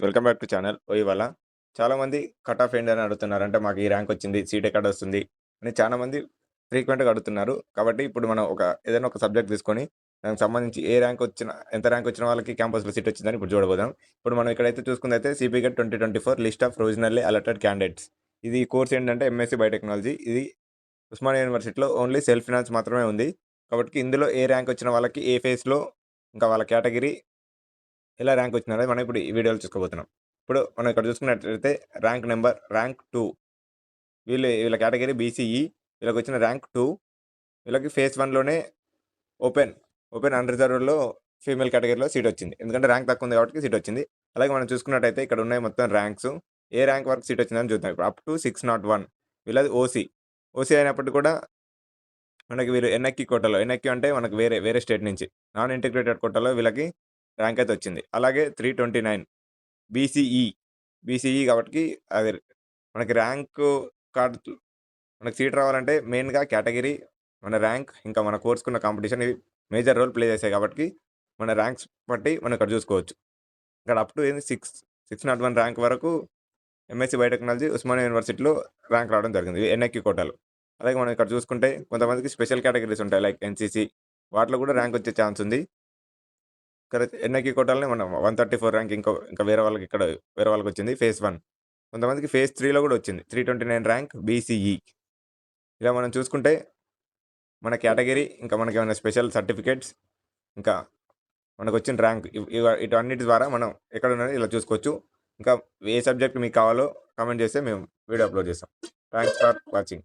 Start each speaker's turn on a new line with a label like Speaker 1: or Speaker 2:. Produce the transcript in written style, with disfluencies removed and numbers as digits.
Speaker 1: Welcome back to channel. ఇవాళ చాలామంది cut off ఏంటి అని అడుగుతున్నారు. అంటే మాకు ఈ ర్యాంక్ వచ్చింది, సీట్ ఎక్కడ వస్తుంది అని చాలామంది ఫ్రీక్వెంట్‌గా అడుగుతున్నారు. కాబట్టి ఇప్పుడు మనం ఏదైనా ఒక సబ్జెక్ట్ తీసుకొని దానికి సంబంధించి ఎంత ర్యాంక్ వచ్చిన వాళ్ళకి క్యాంపస్‌లో సీట్ వచ్చిందని ఇప్పుడు చూడబోదాం. ఇప్పుడు మనం ఇక్కడైతే చూసుకుందైతే CP get 2024 list of provisionally allotted candidates. ఇది ఈ కోర్స్ ఏంటంటే ఎంఎస్సీ బయోటెక్నాలజీ. ఇది ఉస్మానియా యూనివర్సిటీలో ఓన్లీ సెల్ఫ్ ఫినాన్స్ మాత్రమే ఉంది. కాబట్టి ఇందులో ఏ ర్యాంక్ వచ్చిన వాళ్ళకి ఏ ఫేజ్‌లో ఇంకా వాళ్ళ కేటగిరీ ఎలా ర్యాంక్ వచ్చిందనేది మనం ఇప్పుడు ఈ వీడియోలో చూసుకోబోతున్నాం. ఇప్పుడు మనం ఇక్కడ చూసుకున్నట్లయితే ర్యాంక్ 2 వీళ్ళ కేటగిరీ బీసీఈ. వీళ్ళకొచ్చిన ర్యాంక్ 2. వీళ్ళకి ఫేజ్ 1లోనే ఓపెన్ అన్‌రిజర్వ్డ్‌లో ఫీమేల్ కేటగిరీలో సీట్ వచ్చింది. ఎందుకంటే ర్యాంక్ తక్కువ ఉంది కాబట్టి సీట్ వచ్చింది. అలాగే మనం చూసుకున్నట్టయితే ఇక్కడ ఉన్నాయి మొత్తం ర్యాంక్స్. ఏ ర్యాంక్ వరకు సీట్ వచ్చిందని చూద్దాం. ఇప్పుడు అప్ టు 601 వీళ్ళది ఓసీ. ఓసీ అయినప్పటికి కూడా మనకి వీళ్ళు ఎన్ఐక్యూ కోటాలో, ఎన్ఐక్యూ అంటే మనకు వేరే స్టేట్ నుంచి నాన్ ఇంటిగ్రేటెడ్ కోటాలో వీళ్ళకి ర్యాంక్ అయితే వచ్చింది. అలాగే 329 బీసీఈ. బీసీఈ కాబట్టి అది మనకి ర్యాంకు కార్డ్ మనకు సీట్ రావాలంటే మెయిన్‌గా కేటగిరీ, మన ర్యాంక్, ఇంకా మన కోర్స్‌కున్న కాంపిటీషన్ ఇవి మేజర్ రోల్ ప్లే చేస్తాయి కాబట్టి మన ర్యాంక్స్ బట్టి మనం ఇక్కడ చూసుకోవచ్చు. ఇక్కడ అప్ టు 601 ర్యాంక్ వరకు ఎంఎస్సీ బయోటెక్నాలజీ ఉస్మానియా యూనివర్సిటీలో ర్యాంక్ రావడం జరిగింది. ఎన్ఐక్యూ కోటాలో. అలాగే మనం ఇక్కడ చూసుకుంటే కొంతమందికి స్పెషల్ కేటగిరీస్ ఉంటాయి. లైక్ ఎన్‌సీసీ వాటిలో కూడా ర్యాంక్ వచ్చే ఛాన్స్ ఉంది. ఇక్కడ ఎన్ఐక్యూ కోటాలోనే మనం 134 ర్యాంక్ ఇంకా వేరే వాళ్ళకొచ్చింది ఫేజ్ 1. కొంతమందికి ఫేజ్ 3లో కూడా వచ్చింది. 329 ర్యాంక్ బీసీఈ. ఇలా మనం చూసుకుంటే మన కేటగిరీ, ఇంకా మనకేమైనా స్పెషల్ సర్టిఫికేట్స్, ఇంకా మనకొచ్చిన ర్యాంక్ వీటన్నిటి ద్వారా మనం ఎక్కడున్నది ఇలా చూసుకోవచ్చు. ఇంకా ఏ సబ్జెక్ట్ మీకు కావాలో కామెంట్ చేస్తే మేము వీడియో అప్లోడ్ చేస్తాం. Thanks for watching.